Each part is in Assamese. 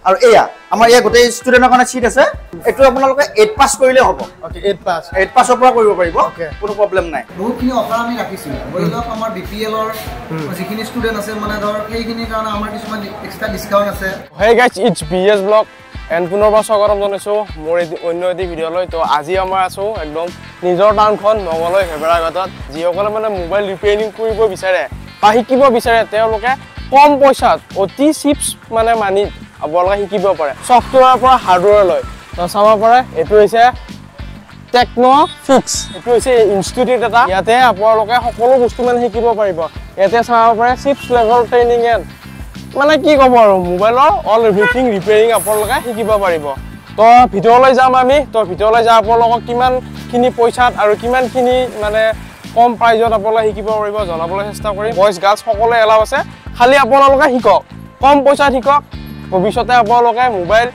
আৰু এয়া আমাৰ ইয়া গোটেই ষ্টুডেন্টৰ কাৰণে সিট আছে এটো আপোনালোকে 8 পাস কৰিলে হ'ব ওকে 8 পাসৰ পৰা কৰিব পাৰিব কোনো প্ৰবলেম নাই বহুতখিনি অফাৰ আমি ৰাখিছো বইলক আমাৰ বিপিএল ৰ যিখিনি ষ্টুডেন্ট আছে মানে ধৰ সেইখিনি কাৰণে আমাৰ কিছুমান এক্সট্ৰা ডিসকাউন্ট আছে hey guys it's BS blog and পুনৰবাৰ স্বাগতম জনাইছো মোৰ অন্য এটি ভিডিঅ'লৈ তো আজি আমাৰ আছো একদম নিজৰ টাউনখন মংগলয় হেবৰাঘাটত যিসকলে মানে মোবাইল ৰিপেয়াৰিং কৰিব বিচাৰে বা শিকিব বিচাৰে তেওঁলোকে কম পইচাত অতি চিপছ মানে মানি আপোনালোকে শিকিব পাৰে সফটৱেৰৰ পৰা হাৰ্ডৱেৰলৈ তো চাব পাৰে এটো হৈছে টেকনো ফিক্স এটো হৈছে ইনষ্টিটিউট এটা ইয়াতে আপোনালোকে সকলো বস্তু মানে শিকিব পাৰিব ইয়াতে চাব পাৰে চিপছ লেভেল ট্ৰেইনিং এণ্ড মানে কি ক'ব আৰু মোবাইলৰ অল এভৰিথিং ৰিপেয়াৰিং আপোনালোকে শিকিব পাৰিব তো ভিডিঅ'লৈ যাম আমি তো ভিডিঅ'লৈ যাম আপোনালোকক কিমানখিনি পইচাত আৰু কিমানখিনি মানে কম প্ৰাইজত আপোনালোকে শিকিব পাৰিব জনাবলৈ চেষ্টা কৰিম বয়জ গাৰ্লছ সকলোৱে এলাও আছে খালি আপোনালোকে শিকক কম পইচাত শিকক ভৱিষ্যতে আপোনালোকে মোবাইল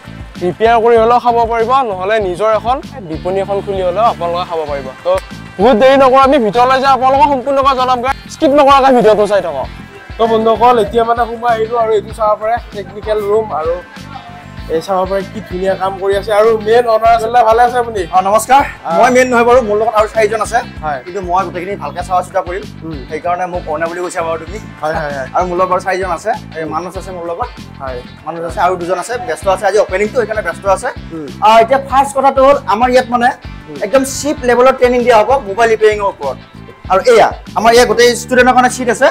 ৰিপেয়াৰ কৰি হ'লেও খাব পাৰিব নহ'লে নিজৰ এখন বিপণী এখন খুলি হ'লেও আপোনালোকে খাব পাৰিব তো বহুত দেৰি নকৰোঁ আমি ভিডিঅ'লৈ যাম আপোনালোকক সম্পূৰ্ণকৈ জনামগৈ স্কিপ নকৰাকৈ ভিডিঅ'টো চাই থাকক তো বন্ধুসকল এতিয়া মানে সোমাই আহিলোঁ আৰু এইটো চাব পাৰে টেকনিকেল ৰুম আৰু এই চাব পাৰে কি ধুনীয়া কাম কৰি আছে আৰু মেইন অনাৰ আছিলে ভালে আছে আপুনি নমস্কাৰ মই মেইন নহয় বাৰু মোৰ লগত আৰু চাৰিজন আছে কিন্তু মই গোটেইখিনি ভালকৈ চাৱা চিতা কৰিম সেইকাৰণে মোক অনা বুলি কৈছে বাৰু তুমি আৰু মোৰ লগত চাৰিজন আছে মানুহ আছে মোৰ লগত মানুহ আছে আৰু দুজন আছে ব্যস্ত আছে আজি অপেনিংটো সেইকাৰণে ব্যস্ত আছে এতিয়া ফাৰ্ষ্ট কথাটো হ'ল আমাৰ ইয়াত মানে একদম চিপ লেভেলৰ ট্ৰেইনিং দিয়া হ'ব মোবাইল ৰিপেয়াৰিঙৰ ওপৰত আৰু এয়া আমাৰ ইয়াত গোটেই ষ্টুডেন্টৰ কাৰণে সিট আছে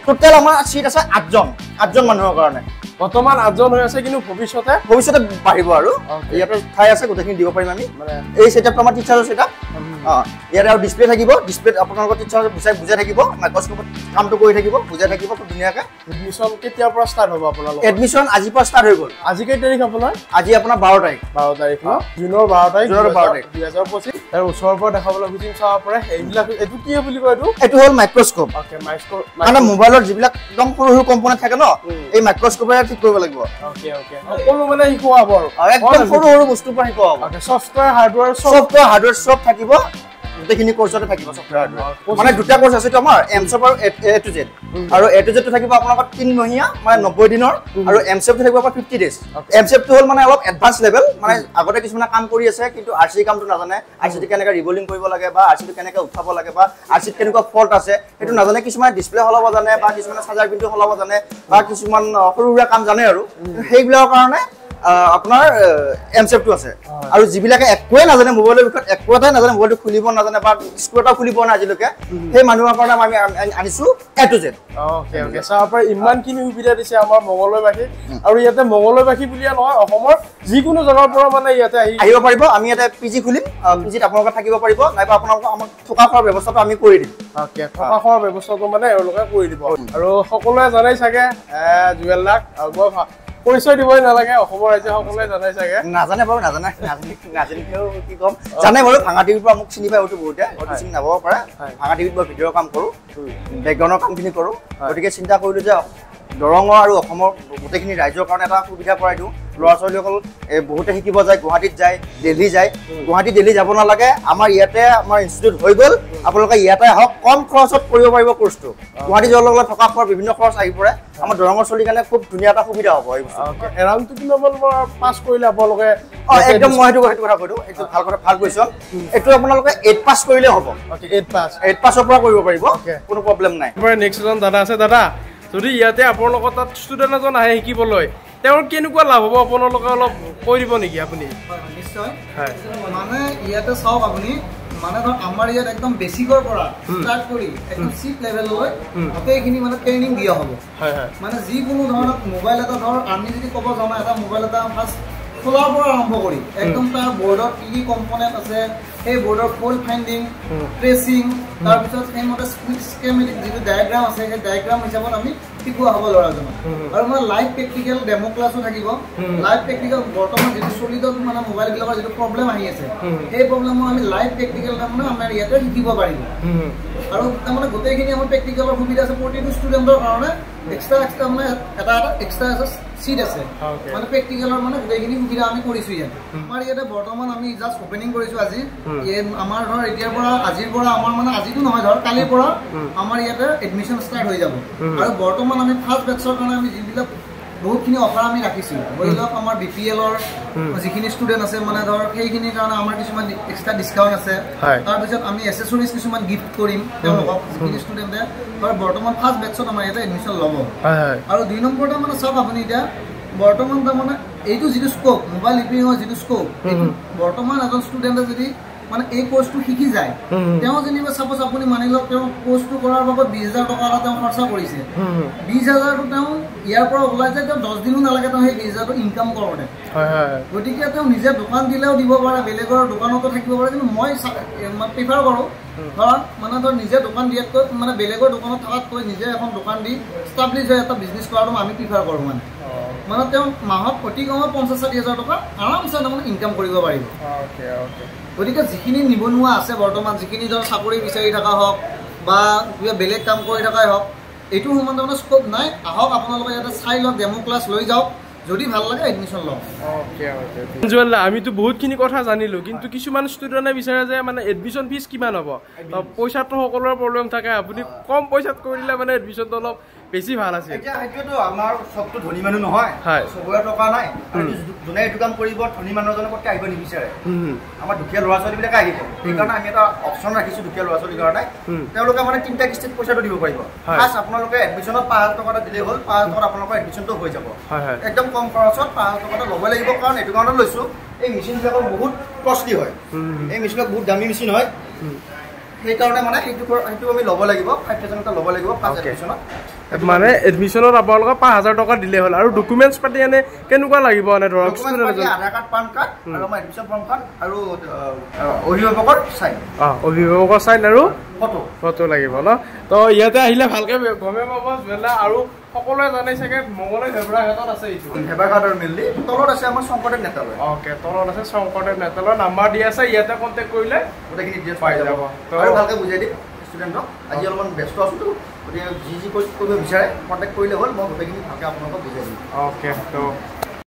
টোটেল আমাৰ সিট আছে 8জন মানুহৰ কাৰণে বৰ্তমান 8জন হৈ আছে কিন্তু ভৱিষ্যতে বাঢ়িব আৰু ইয়াতে ঠাই আছে গোটেইখিনি দিব পাৰিম আমি এই সেটআপটো আমাৰ টিচাৰৰ সেটআপ ইয়াতে আৰু ডিসপ্লে থাকিব ডিসপ্লেত আপোনালোকৰ টিচাৰ বুজাই থাকিব মাইক্ৰস্কোপত কামটো কৰি থাকিব বুজাই থাকিব খুব ধুনীয়াকৈ এডমিশন কেতিয়াৰ পৰা ষ্টাৰ্ট হ'ব আপোনালোকৰ এডমিশন আজিৰ পৰা ষ্টাৰ্ট হৈ গ'ল আজি কেই তাৰিখ আপোনাৰ আজি আপোনাৰ 12 তাৰিখ জুনৰ 12 তাৰিখ 2025 তাৰ ওচৰৰ পৰা দেখাবলৈ বুজিম চাব পাৰে এইবিলাক এটো কি বুলি কয় এটো হ'ল মাইক্ৰস্কোপ ওকে মাইক্ৰস্কোপ মানে মোবাইলৰ যিবিলাক একদম সৰু সৰু কম্পোনেন্ট থাকে ন এই মাইক্ৰস্কোপেৰে ঠিক কৰিব লাগিব ওকে সকলো মানে শিকোৱা হ'ব আৰু একদম সৰু সৰু বস্তু পৰা শিকোৱা হ'ব ওকে সফটৱেৰ হাৰ্ডৱেৰ সব থাকিব গোটেইখিনি কোৰ্সতে থাকিব সফটৱেৰ হাৰ্ডৱেৰ মানে দুটা কোৰ্স আছে তোমাৰ এমসেপ আৰু এ টু জেড আৰু এ টু জেডটো থাকিব আপোনালোকৰ 3 মহীয়া মানে 90 দিনৰ আৰু এমসেপটো থাকিব আপোনাৰ 50 ডেজ এমসেপটো হ'ল মানে অলপ এডভান্স লেভেল মানে আগতে কিছুমান কাম কৰি আছে কিন্তু আৰসি কামটো নাজানে আৰসিটো কেনেকৈ ৰিবলিং কৰিব লাগে বা আৰসিটো কেনেকৈ উঠাব লাগে বা আৰসিত কেনেকুৱা ফল্ট আছে সেইটো নাজানে কিছুমান ডিসপ্লে হলাব জানে বা কিছুমান চাৰ্জাৰ পিনটো হলাব জানে বা কিছুমান সৰু সুৰা কাম জানে আৰু সেইবিলাকৰ কাৰণে আপোনাৰ এমসেপটো আছে আৰু যিবিলাকে একোৱে নাজানে মোবাইলৰ বিষয়ত একোটাই নাজানে মোবাইলটো খুলিব নাজানে বা স্ক্ৰুটা খুলিব না আজিলৈকে সেই মানুহৰ কাৰণে আমি আনিছো এ টু জেড ওকে চাপৰ ইমানখিনি সুবিধা দিছে আমাৰ মংগলয়বাসী আৰু ইয়াতে মংগলয়বাসী বুলিয়া নহয় অসমৰ যিকোনো জাগাৰ পৰা মানে ইয়াতে আহিব পাৰিব আমি ইয়াতে পিজি খুলিম পিজিত আপোনালোকে থাকিব পাৰিব নাইবা আপোনালোকক আমাৰ থকা খোৱাৰ ব্যৱস্থাটো আমি কৰি দিম ওকে থকা খোৱাৰ ব্যৱস্থাটো মানে এওঁলোকে কৰি দিব আৰু সকলোৱে জানাই চাগে জুৱেল লাক পৰিচয় দিবই নালাগে অসমৰ ৰাজ্য সকলোৱে জানাই চাগে নাজানে বাৰু নাজানিলেও কি কম জানে বাৰু ভাঙা টিভিৰ পৰা মোক চিনি পাই উঠো বহুতে হয়তো চিনি নাপাব পাৰে ভাঙা টিভিত মই ভিডিঅ'ৰ কাম কৰোঁ বেকগ্ৰাউণ্ডৰ কামখিনি কৰোঁ গতিকে চিন্তা কৰিলোঁ যে দৰঙৰ আৰু অসমৰ গোটেইখিনি ৰাইজৰ কাৰণে এটা সুবিধা কৰাই দিওঁ ল'ৰা ছোৱালীসকল বহুতে শিকিব যায় গুৱাহাটীত যায় দিল্লী যায় গুৱাহাটী দিল্লী যাব নালাগে আমাৰ ইয়াতে আমাৰ ইনষ্টিটিউট হৈ গ'ল আপোনালোকে ইয়াতে আহক কম খৰচত কৰিব পাৰিব কোৰ্চটো গুৱাহাটী যোৱাৰ লগে থকা খোৱাৰ বিভিন্ন খৰচ আহি পৰে আমাৰ দৰঙৰ চলিৰ কাৰণে খুব ধুনীয়া এটা সুবিধা হ'ব এই বস্তু এৰাউণ্ডটো কিমান পাছ কৰিলে আপোনালোকে একদম মই সেইটো কথা কৈ দিওঁ এইটো ভাল কুৱেশ্যন এইটো আপোনালোকে 8 পাছ কৰিলে হ'ব 8 পাছৰ পৰা কৰিব পাৰিব কোনো প্ৰব্লেম নাই নেক্সট এজন দাদা আছে দাদা যদি ইয়াতে আপোনালোকৰ তাত ষ্টুডেণ্ট এজন আহে শিকিবলৈ তেওঁৰ কেনেকুৱা লাভ হ'ব আপোনালোকে অলপ কৈ দিব নেকি আপুনি নিশ্চয় মানে ইয়াতে চাওক আপুনি মানে ধৰ আমাৰ ইয়াত একদম বেসিকৰ পৰা ষ্টাৰ্ট কৰি একদম চিপ লেভেললৈ গোটেইখিনি মানে ট্ৰেইনিং দিয়া হ'ব মানে যিকোনো ধৰণৰ মোবাইল এটা ধৰ আমি যদি ক'ব যাওঁ এটা মোবাইল এটা ফাৰ্ষ্ট খোলাৰ পৰা আৰম্ভ কৰি একদম তাৰ বৰ্ডত কি কম্পোনেন্ট আছে সেই বৰ্ডৰ ফল্ট ফাইণ্ডিং ট্ৰেচিং তাৰপিছত সেইমতে স্কেমেটিক যিটো ডায়াগ্ৰাম আছে সেই ডায়াগ্ৰাম হিচাপত আমি শিকোৱা হ'ব ল'ৰাজনক আৰু মানে লাইভ প্ৰেক্টিকেল ডেমো ক্লাছো থাকিব লাইভ প্ৰেক্টিকেল বৰ্তমান যিটো চলিত মানে মোবাইলবিলাকৰ যিটো প্ৰব্লেম আহি আছে সেই প্ৰব্লেমো আমি লাইভ প্ৰেক্টিকেল তাৰমানে আমাৰ ইয়াতে শিকিব পাৰিম আৰু তাৰমানে গোটেইখিনি আমাৰ প্ৰেক্টিকেলৰ সুবিধা আছে প্ৰতিটো ষ্টুডেণ্টৰ কাৰণে এক্সট্ৰা মানে এটা এক্সট্ৰা আছে সিট আছে মানে প্ৰেক্টিকেলৰ মানে গোটেইখিনি সুবিধা আমি কৰিছো ইয়াতে আমাৰ ইয়াতে বৰ্তমান আমি জাষ্ট ওপেনিং কৰিছো আজি আমাৰ ধৰ এতিয়াৰ পৰা আজিৰ পৰা আমাৰ মানে আজিতো নহয় ধৰ কালিৰ পৰা আমাৰ ইয়াতে এডমিশ্যন ষ্টাৰ্ট হৈ যাব আৰু বৰ্তমান আমি ফাৰ্ষ্ট বেটছৰ কাৰণে আমি যিবিলাক বহুতখিনি অফাৰ আমি ৰাখিছোঁ ধৰি লওক আমাৰ BPLৰ যিখিনি ষ্টুডেণ্ট আছে মানে ধৰ সেইখিনিৰ কাৰণে আমাৰ কিছুমান এক্সট্ৰা ডিছকাউণ্ট আছে তাৰপিছত আমি এচেছৰিজ কিছুমান গিফ্ট কৰিম তেওঁলোকক যিখিনি ষ্টুডেণ্টে ধৰ বৰ্তমান ফাৰ্ষ্ট বেটছত আমাৰ ইয়াতে এডমিশ্যন ল'ব আৰু 2 নম্বৰতে মানে চাওক আপুনি এতিয়া বৰ্তমান তাৰমানে এইটো যিটো স্কোপ মোবাইল ৰিপেয়াৰিঙৰ যিটো স্কোপ বৰ্তমান এজন ষ্টুডেণ্টে যদি মানে এই কোৰ্সটো শিকি যায় তেওঁ যেনিবা সাপোজ আপুনি মানি লওক তেওঁ কোৰ্সটো কৰাৰ বাবদ 20000 টকা তেওঁ খৰচা কৰিছে 20000 টো তেওঁ ইয়াৰ পৰা ওলাই যায় তেওঁ 10 দিনো নালাগে তেওঁ সেই 20000 টো ইনকাম কৰোতে গতিকে তেওঁ নিজে দোকান দিলেও দিব পাৰে বেলেগৰ দোকানতো থাকিব পাৰে কিন্তু মই প্ৰিফাৰ কৰোঁ ধৰ মানে ধৰ নিজে দোকান দিয়াতকৈ মানে বেলেগৰ দোকানত থকাতকৈ নিজে এখন দোকান দি ষ্টাব্লিছ হৈ এটা বিজনেছ কৰাটো আমি প্ৰিফাৰ কৰোঁ মানে তেওঁ মাহত অতি কমত 50-60 টকা আৰামছে তাৰমানে ইনকাম কৰিব পাৰিব গতিকে যিখিনি নিবনুৱা আছে বৰ্তমান যিখিনি ধৰ চাকৰি বিচাৰি থকা হওক বা কিবা বেলেগ কাম কৰি থকাই হওক এইটো সমান তাৰমানে স্কোপ নাই আহক আপোনালোকে ইয়াতে চাই লওক ডেমো ক্লাছ লৈ যাওক যদি ভাল লাগে এডমিশ্যন লওক জুৱেলা আমিতো বহুতখিনি কথা জানিলোঁ কিন্তু কিছুমান ষ্টুডেণ্টে বিচাৰে যে মানে এডমিশ্যন ফিজ কিমান হ'ব পইচাটো সকলোৰে প্ৰব্লেম থাকে আপুনি কম পইচাত কৰিলে মানে এডমিশ্যনটো অলপ বেছি ভাল আছে এতিয়া সেইটোতো আমাৰ সবটো ধনী মানুহ নহয় সবৰে টকা নাই যোনে এইটো কাম কৰিব ধনী মানুহজনে পটকে আহিব নিবিচাৰে আমাৰ দুখীয়া ল'ৰা ছোৱালীবিলাকে আহিব সেইকাৰণে আমি এটা অপশ্যন ৰাখিছোঁ দুখীয়া ল'ৰা ছোৱালীৰ কাৰণে তেওঁলোকে মানে 3টা কিস্তিত পইচাটো দিব পাৰিব ফাৰ্ষ্ট আপোনালোকে এডমিশ্যনত 5000 টকা দিলেই হ'ল 5000 টকাত আপোনালোকৰ এডমিশ্যনটো হৈ যাব একদম কম খৰচত 5000 টকাটা ল'ব লাগিব কাৰণ এইটো কাৰণত লৈছোঁ এই মেচিনবিলাকৰ বহুত কষ্টলি হয় এই মেচিনবিলাক বহুত দামী মেচিন হয় সেইকাৰণে মানে সেইটো আমি ল'ব লাগিব 5000 টকা ল'ব লাগিব ফাৰ্ষ্ট এডমিশ্যনত মানে এডমিশ্যনত আপোনালোকে 5000 টকা দিলে হ'ল আৰু ডকুমেণ্টছ পাতি এনে কেনেকুৱা লাগিব মানে ধৰক আধাৰ কাৰ্ড পান কাৰ্ড আৰু আমাৰ এডমিশ্যন ফৰ্ম কাৰ্ড আৰু অভিভাৱকৰ চাইন অভিভাৱকৰ চাইন আৰু ফটো লাগিব ন তো ইয়াতে আহিলে ভালকে গমে পাব জুৱেলা আৰু সকলোৱে জানে চাগে মংগলদৈ হেবৰাঘাটত আছে এইটো হেবৰাঘাটৰ মিলি তলত আছে আমাৰ শংকৰদেৱ নেতালয় তলত আছে শংকৰদেৱ নেতালয় নাম্বাৰ দি আছে ইয়াতে কণ্টেক্ট কৰিলে গোটেইখিনি ডিটেইলছ পাই যাব আৰু ভালকে বুজাই দিম ষ্টুডেণ্টক আজি অলপমান ব্যস্ত আছোতো গতিকে যি কৰিব বিচাৰে কণ্টেক্ট কৰিলে হ'ল মই গোটেইখিনি ভালকৈ আপোনালোকক বুজাই দিম তো